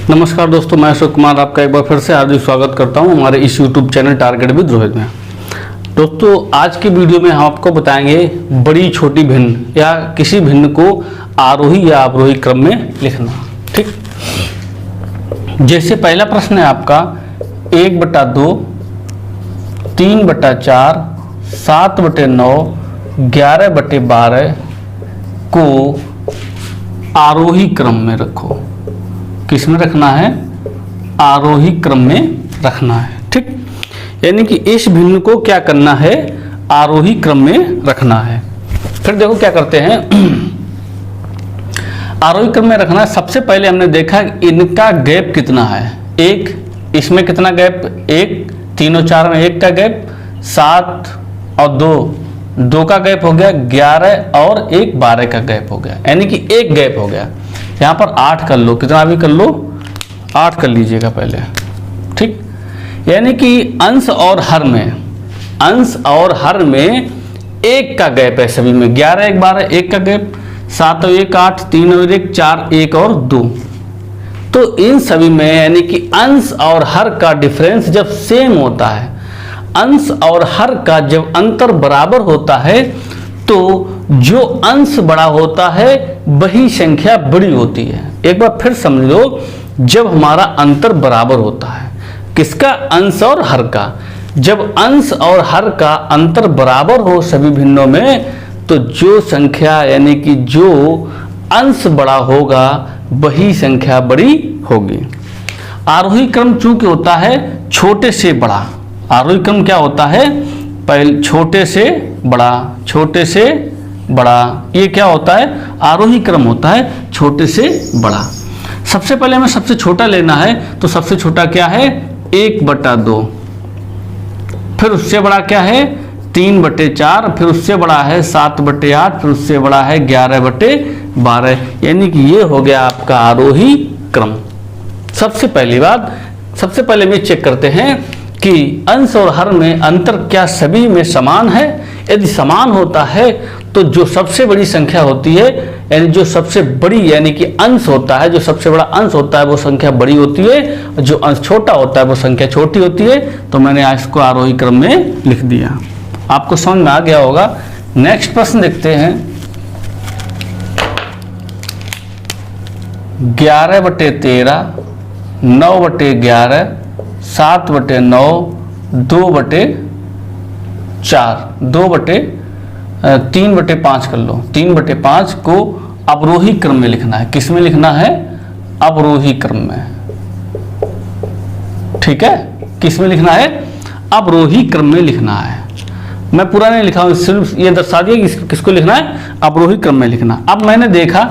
नमस्कार दोस्तों, मैं अशोक कुमार आपका एक बार फिर से हार्दिक स्वागत करता हूं हमारे इस YouTube channel target with Rohit में। दोस्तों, आज की वीडियो में हम आपको बताएंगे बड़ी छोटी भिन्न या किसी भिन्न को आरोही या अवरोही क्रम में लिखना। ठीक, जैसे पहला प्रश्न है आपका 1/2, 3/4, 7/9, 11/12 को आरोही क्रम में रखो। किस में रखना है? आरोही क्रम में रखना है। ठीक, यानी कि इस भिन्न को क्या करना है? आरोही क्रम में रखना है। फिर देखो क्या करते हैं, आरोही क्रम में रखना है। सबसे पहले हमने देखा इनका गैप कितना है। एक, इसमें कितना गैप? 1, 3 और 4 में 1 का गैप, 7 और 2 का गैप हो गया, 11 और 1 12 का गैप हो गया, यानी कि एक गैप हो गया। यहाँ पर 8 कर लो, कितना भी कर लो, 8 कर लीजिएगा पहले। ठीक, यानी कि अंश और हर में 1 का गैप है सभी में। 11 1 12 1 का गैप, 7 और 1 8, 3 और 1 4, 1 और 2। तो इन सभी में यानी कि अंश और हर का डिफरेंस जब सेम होता है, अंश और हर का जब अंतर बराबर होता है, तो जो अंश बड़ा होता है वही संख्या बड़ी होती है। एक बार फिर समझ लो, जब हमारा अंतर बराबर होता है, किसका? अंश और हर का। जब अंश और हर का अंतर बराबर हो सभी भिन्नों में, तो जो संख्या यानी कि जो अंश बड़ा होगा वही संख्या बड़ी होगी। आरोही क्रम चूंकि होता है छोटे से बड़ा। आरोही क्रम क्या होता है? पहले छोटे से बड़ा, छोटे से बड़ा, ये क्या होता है? आरोही क्रम होता है छोटे से बड़ा। सबसे पहले हमें सबसे छोटा लेना है, तो सबसे छोटा क्या है? 1/2। फिर उससे बड़ा क्या है? 3/4। फिर उससे बड़ा है 7/8। फिर उससे बड़ा है 11/12। यानी कि ये हो गया आपका आरोही क्रम। सबसे पहली बात, सबसे पहले हम चेक करते हैं कि अंश और हर में अंतर क्या सभी में समान है। यदि समान होता है तो जो सबसे बड़ी संख्या होती है, यानी जो सबसे बड़ी यानी कि अंश होता है, जो सबसे बड़ा अंश होता है वो संख्या बड़ी होती है, जो अंश छोटा होता है वो संख्या छोटी होती है। तो मैंने इसको आरोही क्रम में लिख दिया। आपको समझ में आ गया होगा। नेक्स्ट प्रश्न देखते हैं। 11/13, 9/11, 7/9, 2/4, 3/5 कर लो। 3/5 को अवरोही क्रम में लिखना है। किस में लिखना है? अवरोही क्रम में। ठीक है, किस में लिखना है? अवरोही क्रम में लिखना है। मैं पूरा नहीं लिखा हूं, सिर्फ ये दर्शा दिया कि किसको लिखना है, अवरोही क्रम में लिखना। अब मैंने देखा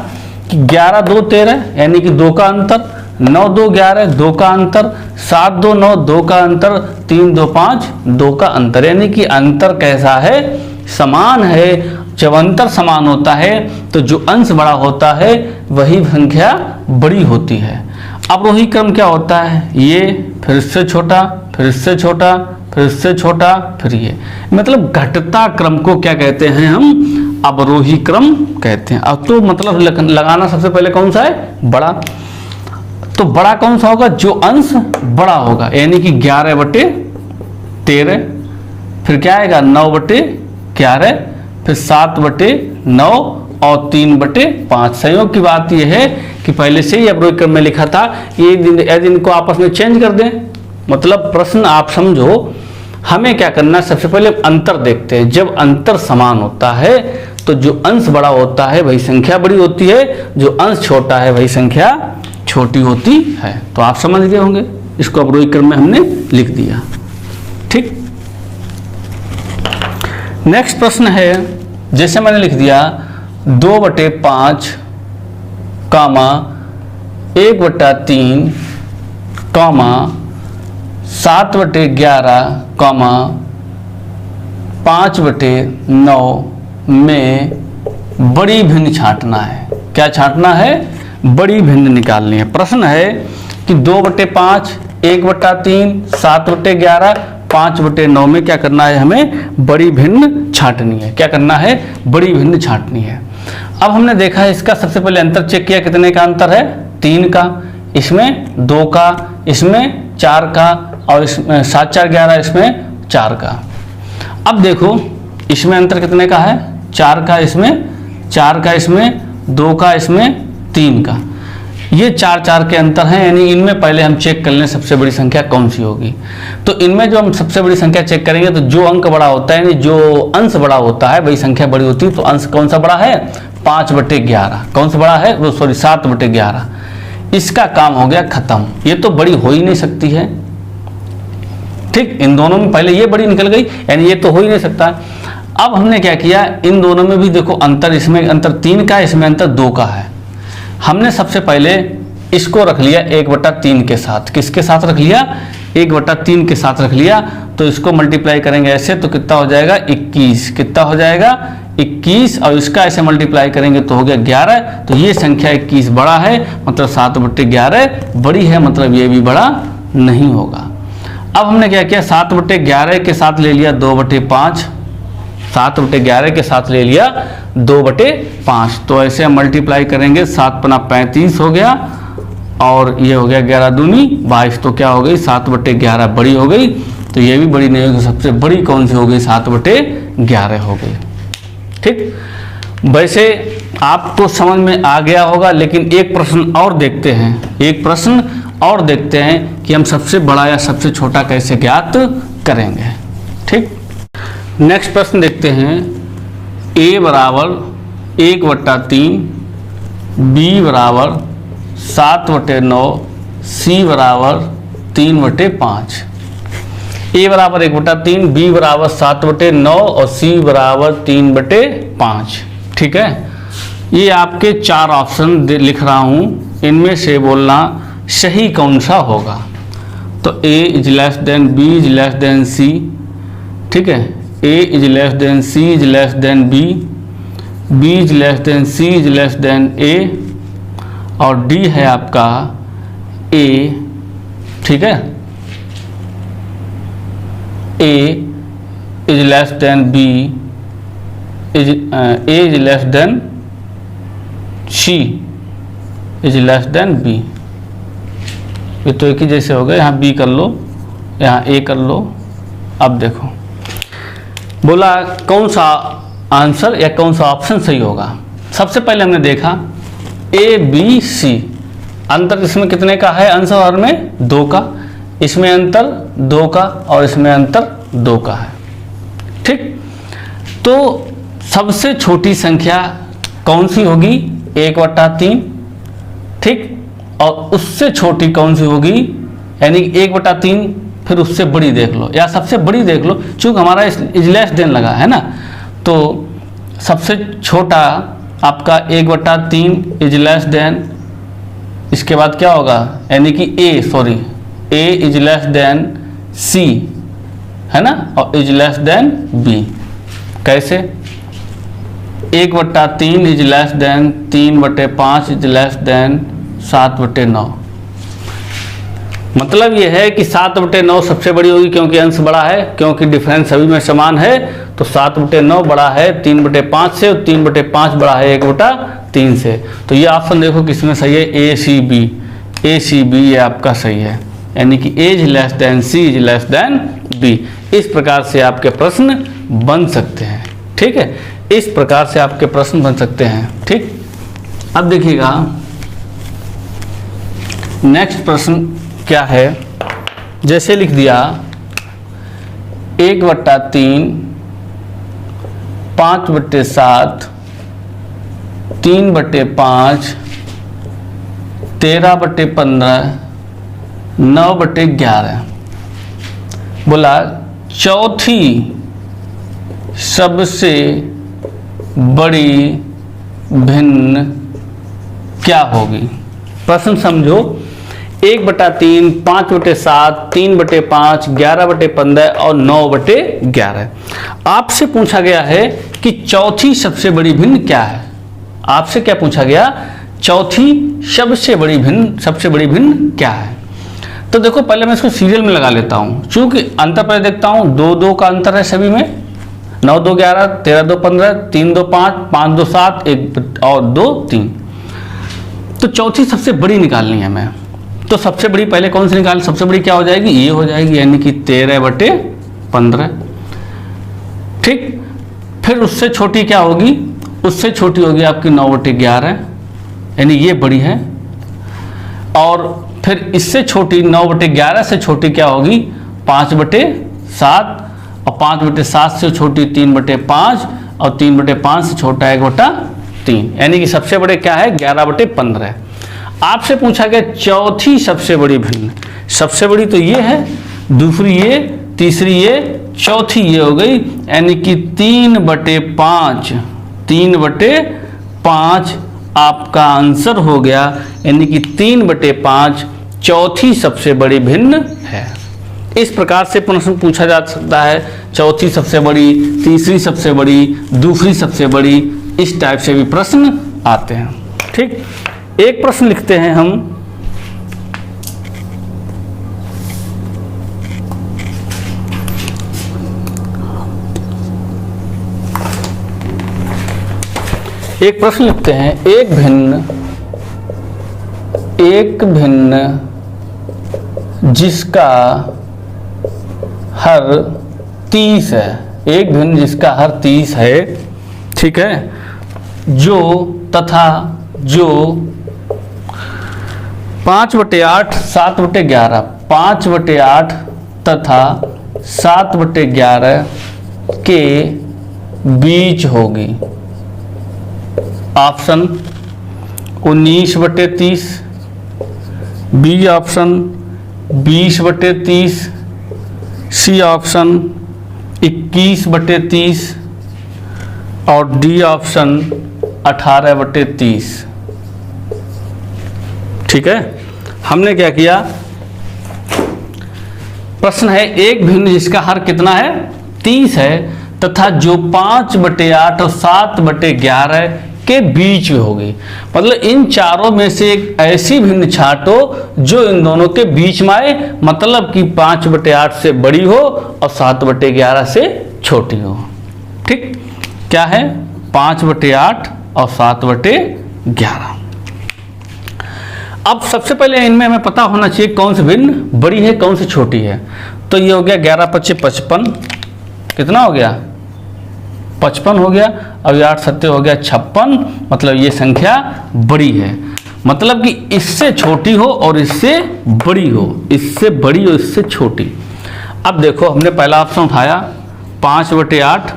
कि 11 2 13 यानी कि 2 का अंतर, 9 2 11 2 का अंतर, 7 2 9 2 का अंतर, 3 2 5 2 का अंतर, यानी कि अंतर कैसा है? समान है। जब अंतर समान होता है तो जो अंश बड़ा होता है वही संख्या बड़ी होती है। अवरोही क्रम क्या होता है? ये, फिर इससे छोटा, फिर इससे छोटा, फिर इससे छोटा, फिर ये, मतलब घटता क्रम को क्या कहते हैं? हम अवरोही क्रम कहते हैं। अब तो मतलब लगाना सबसे पहले कौन सा है? बड़ा। तो बड़ा कौन सा होगा? जो अंश बड़ा होगा, यानी कि 11/13। फिर क्या आएगा? 9/11, फिर 7/9 और 3/5। संयोग की बात यह है कि पहले से ही अवरोही क्रम में लिखा था, ये इनको आपस में चेंज कर दें। मतलब प्रश्न आप समझो, हमें क्या करना है? सबसे पहले अंतर देखते हैं। जब अंतर समान होता है तो जो अंश बड़ा होता है वही संख्या बड़ी होती है, जो अंश छोटा है वही संख्या छोटी होती है। तो आप समझ गए होंगे, इसको अवरोही क्रम में हमने लिख दिया। ठीक, नेक्स्ट प्रश्न है, जैसे मैंने लिख दिया 2/5, 1/3, 7/11, 5/9 में बड़ी भिन्न छांटना है। क्या छांटना है? बड़ी भिन्न निकालनी है। प्रश्न है कि 2/5, 1/3, 7/11, 5/9 में क्या करना है? हमें बड़ी भिन्न छांटनी है। क्या करना है? बड़ी भिन्न छांटनी है। अब हमने देखा है इसका सबसे पहले अंतर चेक किया, कितने का अंतर है? 3 का, इसमें 2 का, इसमें 4 का, और इसमें 7 4 11, इसमें 4 का। अब देखो इसमें अंतर कितने का है, 4 का, इसमें 4 का, इसमें 2 का, इसमें 3 का। ये 4 4 के अंतर हैं, यानी इनमें पहले हम चेक कर लें सबसे बड़ी संख्या कौन सी होगी। तो इनमें जो हम सबसे बड़ी संख्या चेक करेंगे तो जो अंक बड़ा होता है, यानी जो अंश बड़ा होता है वही संख्या बड़ी होती है। तो अंश कौन सा बड़ा है, 5/11। कौन सा बड़ा है, वो सॉरी 7/11। इसका काम हो गया खत्म, ये तो बड़ी हो ही नहीं सकती है। ठीक, इन दोनों में पहले ये बड़ी निकल गई, यानी ये तो हो ही नहीं सकता। अब हमने क्या किया, इन दोनों में भी देखो अंतर, इसमें अंतर 3 का, इसमें अंतर 2 का है। हमने सबसे पहले इसको रख लिया 1/3 के साथ। किसके साथ रख लिया, 1/3 के साथ रख लिया। तो इसको मल्टीप्लाई करेंगे ऐसे तो कितना हो जाएगा, 21। कितना हो जाएगा, 21, और इसका ऐसे मल्टीप्लाई करेंगे तो हो गया 11। तो ये संख्या 21 बड़ा है, मतलब 7/11 बड़ी है, मतलब ये भी बड़ा नहीं होगा। अब हमने क्या किया, 7/11 के साथ ले लिया 2/5, 7/11 के साथ ले लिया 2/5। तो ऐसे हम मल्टीप्लाई करेंगे, 7 पना 35 हो गया, और ये हो गया 11 दूनी 22। तो क्या हो गई, 7/11 बड़ी हो गई। तो ये भी बड़ी नहीं होगी, सबसे बड़ी कौन सी हो गई, 7/11 हो गई। ठीक, वैसे आपको समझ में आ गया होगा, लेकिन एक प्रश्न और देखते हैं, एक प्रश्न और देखते हैं कि हम सबसे बड़ा या सबसे छोटा कैसे ज्ञात करेंगे। ठीक, नेक्स्ट प्रश्न देखते हैं। a बराबर 1/3, b बराबर 7/9, c बराबर 3/5। a बराबर 1/3, b बराबर 7/9 और c बराबर 3/5। ठीक है, ये आपके 4 ऑप्शन लिख रहा हूँ, इनमें से बोलना सही कौन सा होगा। तो a is less then b is less then c। ठीक है, a is less then c is less then b, b is less then c is less then a, और d है आपका a। ठीक है, a is less then b is a is less then c is less then b। ये तो एक ही जैसे हो गए, यहाँ b कर लो, यहाँ a कर लो। अब देखो बोला कौन सा आंसर या कौन सा ऑप्शन सही होगा। सबसे पहले हमने देखा a b c, अंतर इसमें कितने का है, अंश और में 2 का, इसमें अंतर 2 का, और इसमें अंतर 2 का है। ठीक, तो सबसे छोटी संख्या कौन सी होगी, 1/3। ठीक, और उससे छोटी कौन सी होगी, यानी 1/3, फिर उससे बड़ी देख लो या सबसे बड़ी देख लो, चूंकि हमारा इज लेस देन लगा है ना, तो सबसे छोटा आपका 1/3 इज लेस देन, इसके बाद क्या होगा, यानी कि a is less then c है ना, और इज लेस देन b। कैसे, 1/3 is less than 3/5 is less than 7/9। मतलब यह है कि 7/9 सबसे बड़ी होगी, क्योंकि अंश बड़ा है, क्योंकि डिफरेंस सभी में समान है। तो 7/9 बड़ा है 3/5 से, और 3/5 बड़ा है 1/3 से। तो ये ऑप्शन देखो किसमें सही है, a c b ये आपका सही है, यानी कि a is less then c is less then b। इस प्रकार से आपके प्रश्न बन सकते हैं। ठीक है, इस प्रकार से आपके प्रश्न बन सकते हैं। ठीक, अब देखिएगा नेक्स्ट प्रश्न क्या है। जैसे लिख दिया 1/3, 5/7, 3/5, 13/15, 9/11। बोला चौथी सबसे बड़ी भिन्न क्या होगी। प्रश्न समझो, 1/3, 5/7, 3/5, 11/15 और 9/11। आपसे पूछा गया है कि चौथी सबसे बड़ी भिन्न क्या है। आपसे क्या पूछा गया, चौथी सबसे बड़ी भिन्न क्या है। तो देखो पहले मैं इसको सीरियल में लगा लेता हूँ, चूंकि अंतर पहले देखता हूँ, 2 का अंतर है सभी में, 9 2 11, 13 2 15, 3 2 5, 5 2 7, 1 और 2 3। तो चौथी सबसे बड़ी निकालनी है हमें। तो सबसे बड़ी पहले कौन सी निकाल, सबसे बड़ी क्या हो जाएगी, ये हो जाएगी, यानी कि 13/15। ठीक, फिर उससे छोटी क्या होगी, उससे छोटी होगी आपकी 9/11, यानी ये बड़ी है। और फिर इससे छोटी 9/11 से छोटी क्या होगी, 5/7, और 5/7 से छोटी 3/5, और 3/5 से छोटा 1/3, यानी कि सबसे बड़े क्या है, 11/15। आपसे पूछा गया चौथी सबसे बड़ी भिन्न, सबसे बड़ी तो ये है, दूसरी ये, तीसरी ये, चौथी ये हो गई, यानी कि 3/5, 3/5 आपका आंसर हो गया, यानी कि 3/5 चौथी सबसे बड़ी भिन्न है। इस प्रकार से प्रश्न पूछा जा सकता है, चौथी सबसे बड़ी, तीसरी सबसे बड़ी, दूसरी सबसे बड़ी, इस टाइप से भी प्रश्न आते हैं। ठीक, एक प्रश्न लिखते हैं हम, एक प्रश्न लिखते हैं, एक भिन्न जिसका हर 30 है, एक भिन्न जिसका हर 30 है, ठीक है, जो तथा जो 5/8, 7/11, 5/8 तथा 7/11 के बीच होगी। Option 19/30, B option 20/30, C option 21/30 और डी ऑप्शन 18/30। ठीक है, हमने क्या किया, प्रश्न है एक भिन्न जिसका हर कितना है, 30 है, तथा जो 5/8 और 7/11 के बीच में होगी। मतलब इन चारों में से एक ऐसी भिन्न छांटो जो इन दोनों के बीच में आए, मतलब कि 5/8 से बड़ी हो और 7/11 से छोटी हो। ठीक, क्या है, 5/8 और 7/11। अब सबसे पहले इनमें हमें पता होना चाहिए कौन सी भिन्न बड़ी है, कौन सी छोटी है। तो ये हो गया 11×5 = 55, कितना हो गया, 55 हो गया। अब 8×7 हो गया 56, मतलब ये संख्या बड़ी है, मतलब कि इससे छोटी हो और इससे बड़ी हो, इससे बड़ी और इससे छोटी। अब देखो हमने पहला ऑप्शन उठाया 5/8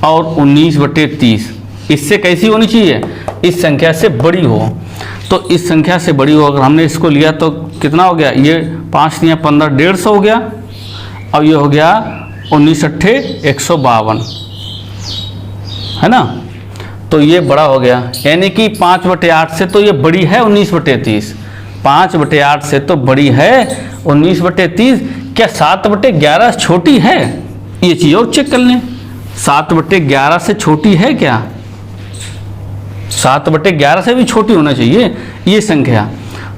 और 19/30, इससे कैसी होनी चाहिए, इस संख्या से बड़ी हो। तो इस संख्या से बड़ी हो, अगर हमने इसको लिया तो कितना हो गया, ये 5 × 15 150 हो गया। अब ये हो गया 19×8 152, है ना, तो ये बड़ा हो गया, यानी कि 5/8 से तो ये बड़ी है 19/30, 5/8 से तो बड़ी है 19/30। क्या 7/11 छोटी है, ये चीज़ और चेक कर लें, 7/11 से छोटी है क्या, 7/11 से भी छोटी होना चाहिए ये संख्या।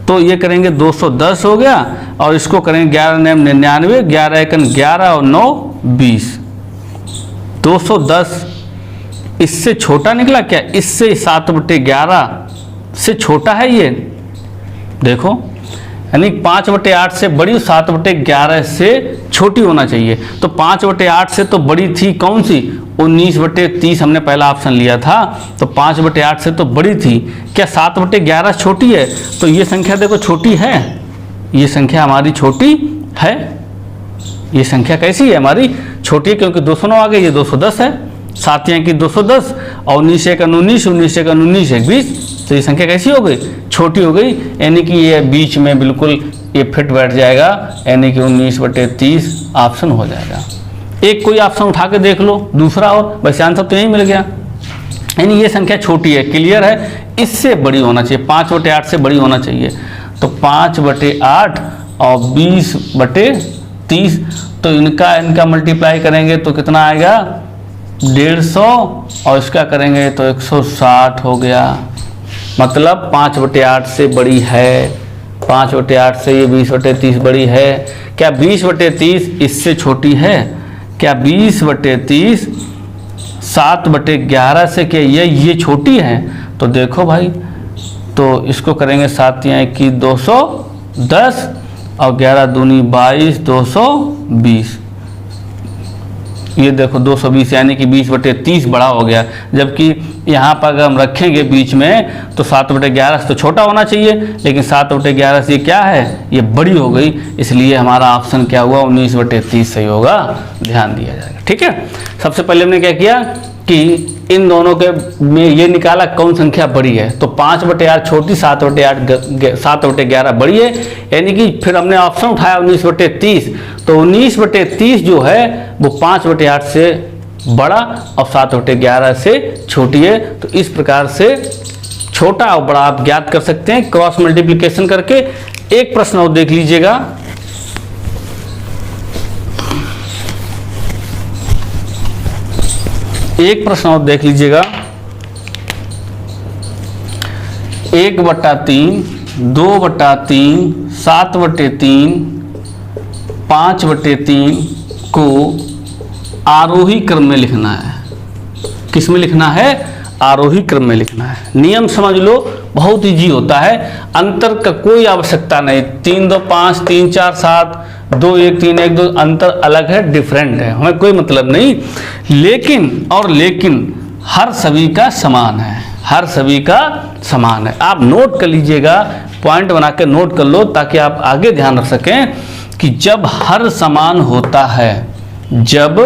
तो ये करेंगे 210 हो गया, और इसको करेंगे 11 × 9 99, 11 × 1 11 और 9 20, 210 इससे छोटा निकला क्या, इससे 7/11 से छोटा है ये, देखो, यानी 5/8 से बड़ी, 7/11 से छोटी होना चाहिए। तो 5/8 से तो बड़ी थी कौन सी, 19/30 हमने पहला ऑप्शन लिया था, तो 5/8 से तो बड़ी थी। क्या 7/11 छोटी है, तो ये संख्या देखो छोटी है, ये संख्या हमारी छोटी है, ये संख्या कैसी है हमारी छोटी है, क्योंकि 209 आ गई, ये 210 है, 7 की 210 और 19 × 19, 19 × 19 20, तो ये संख्या कैसी हो गई, छोटी हो गई, यानी कि ये बीच में बिल्कुल ये फिट बैठ जाएगा, यानी कि 19/30 ऑप्शन हो जाएगा। एक कोई ऑप्शन उठा के देख लो दूसरा, और वैसे आंसर तो यही मिल गया, यानी ये संख्या छोटी है, क्लियर है, इससे बड़ी होना चाहिए, 5/8 से बड़ी होना चाहिए। तो 5/8 और 20/30, तो इनका मल्टीप्लाई करेंगे तो कितना आएगा 150, और इसका करेंगे तो 160 हो गया, मतलब 5/8 से बड़ी है, 5/8 से ये 20/30 बड़ी है। क्या 20/30 इससे छोटी है, क्या 20/30 7/11 से क्या ये छोटी है, तो देखो भाई तो इसको करेंगे 7 या 21 210 और 11 दूनी 22 220। ये देखो 220 यानी कि 20/30 बड़ा हो गया, जबकि यहाँ पर अगर हम रखेंगे बीच में तो 7/11 तो छोटा होना चाहिए, लेकिन 7/11 से क्या है, ये बड़ी हो गई, इसलिए हमारा ऑप्शन क्या हुआ 19/30 सही होगा, ध्यान दिया जाएगा। ठीक है, सबसे पहले हमने क्या किया कि इन दोनों के में ये निकाला कौन संख्या बड़ी है, तो 5/8 छोटी, 7/11 बड़ी है, यानी कि फिर हमने ऑप्शन उठाया 19/30, तो 19/30 जो है वो 5/8 से बड़ा और 7/11 से छोटी है। तो इस प्रकार से छोटा और बड़ा आप ज्ञात कर सकते हैं क्रॉस मल्टीप्लिकेशन करके। एक प्रश्न और देख लीजिएगा, एक प्रश्न और देख लीजिएगा, 1/3, 2/3, 7/3, 5/3 को आरोही क्रम में लिखना है। किस में लिखना है, आरोही क्रम में लिखना है। नियम समझ लो, बहुत इजी होता है, अंतर का कोई आवश्यकता नहीं। 3 2 5, 3 4 7, 2 1 3 1 2, अंतर अलग है, डिफरेंट है, हमें कोई मतलब नहीं। लेकिन हर सभी का समान है, हर सभी का समान है। आप नोट कर लीजिएगा, पॉइंट बना के नोट कर लो, ताकि आप आगे ध्यान रख सकें कि जब हर समान होता है, जब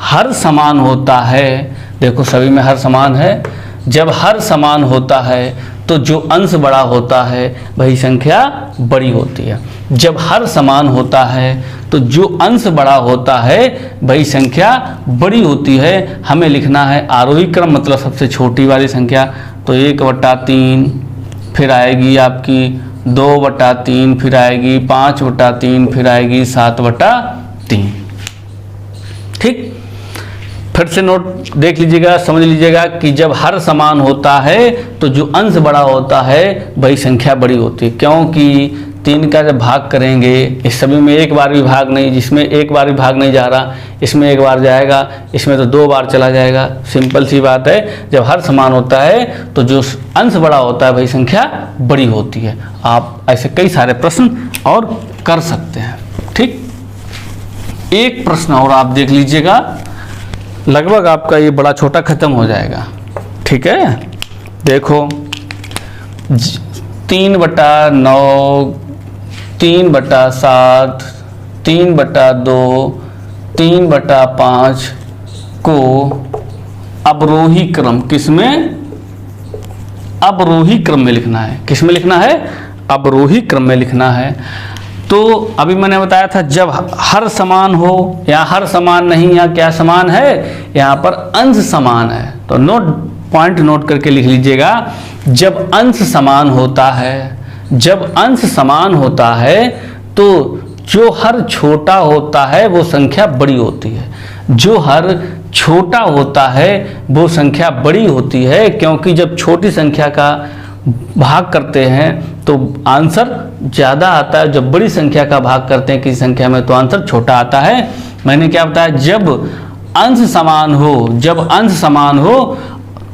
हर समान होता है, देखो सभी में हर समान है, जब हर समान होता है तो जो अंश बड़ा होता है वही संख्या बड़ी होती है। जब हर समान होता है तो जो अंश बड़ा होता है वही संख्या बड़ी होती है। हमें लिखना है आरोही क्रम, मतलब सबसे छोटी वाली संख्या, तो 1/3, फिर आएगी आपकी 2/3, फिर आएगी 5/3, फिर आएगी 7/3। ठीक, फिर से नोट देख लीजिएगा, समझ लीजिएगा कि जब हर समान होता है तो जो अंश बड़ा होता है वही संख्या बड़ी होती है। क्योंकि 3 का जब भाग करेंगे, इस सभी में एक बार भी भाग नहीं, जिसमें एक बार भी भाग नहीं जा रहा, इसमें एक बार जाएगा, इसमें तो 2 बार चला जाएगा। सिंपल सी बात है, जब हर समान होता है तो जो अंश बड़ा होता है वही संख्या बड़ी होती है। आप ऐसे कई सारे प्रश्न और कर सकते हैं। ठीक, एक प्रश्न और आप देख लीजिएगा, लगभग आपका ये बड़ा छोटा खत्म हो जाएगा। ठीक है, देखो 3/9, 3/7, 3/2, 3/5 को अवरोही क्रम, किसमें, अवरोही क्रम में लिखना है। किस में लिखना है, अवरोही क्रम में लिखना है। तो अभी मैंने बताया था जब हर समान हो, यहाँ हर समान नहीं, यहाँ क्या समान है, यहाँ पर अंश समान है। तो पॉइंट नोट करके लिख लीजिएगा, जब अंश समान होता है, जब अंश समान होता है तो जो हर छोटा होता है वो संख्या बड़ी होती है। जो हर छोटा होता है वो संख्या बड़ी होती है, क्योंकि जब छोटी संख्या का भाग करते हैं तो आंसर ज़्यादा आता है। जब बड़ी संख्या का भाग करते हैं किसी संख्या में तो आंसर छोटा आता है। मैंने क्या बताया, जब अंश समान हो, जब अंश समान हो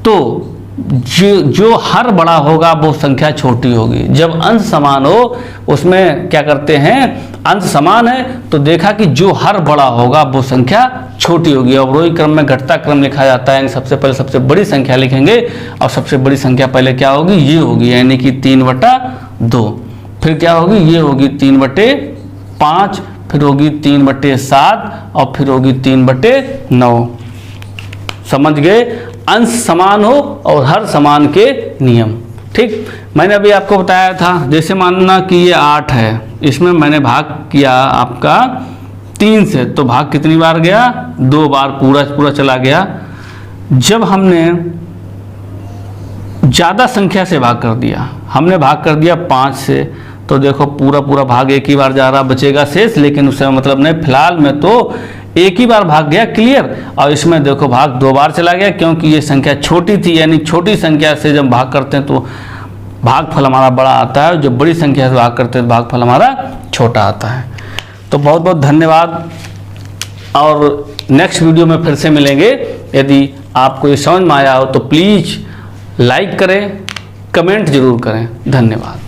तो जो हर बड़ा होगा वो संख्या छोटी होगी। जब अंश समान हो, उसमें क्या करते हैं, अंश समान है तो देखा कि जो हर बड़ा होगा वो संख्या छोटी होगी। अवरोही क्रम में घटता क्रम लिखा जाता है, यानी सबसे पहले सबसे बड़ी संख्या लिखेंगे और सबसे बड़ी संख्या पहले क्या होगी, ये होगी, यानी कि 3/2। फिर क्या होगी, ये होगी 3/5, फिर होगी 3/7 और फिर होगी 3/9। समझ गए, अंश समान हो और हर समान के नियम। ठीक, मैंने अभी आपको बताया था, जैसे मानना कि ये 8 है, इसमें मैंने भाग किया आपका 3 से, तो भाग कितनी बार गया, 2 बार, पूरा चला गया। जब हमने ज़्यादा संख्या से भाग कर दिया, हमने भाग कर दिया 5 से, तो देखो पूरा भाग एक ही बार जा रहा, बचेगा शेष, लेकिन उससे मतलब नहीं, फिलहाल में तो एक ही बार भाग गया, क्लियर। और इसमें देखो भाग 2 बार चला गया, क्योंकि ये संख्या छोटी थी, यानी छोटी संख्या से जब भाग करते हैं तो भागफल हमारा बड़ा आता है, जब बड़ी संख्या से भाग करते हैं तो भागफल हमारा छोटा आता है। तो बहुत बहुत धन्यवाद, और नेक्स्ट वीडियो में फिर से मिलेंगे। यदि आपको ये समझ में आया हो तो प्लीज़ लाइक करें, कमेंट जरूर करें। धन्यवाद।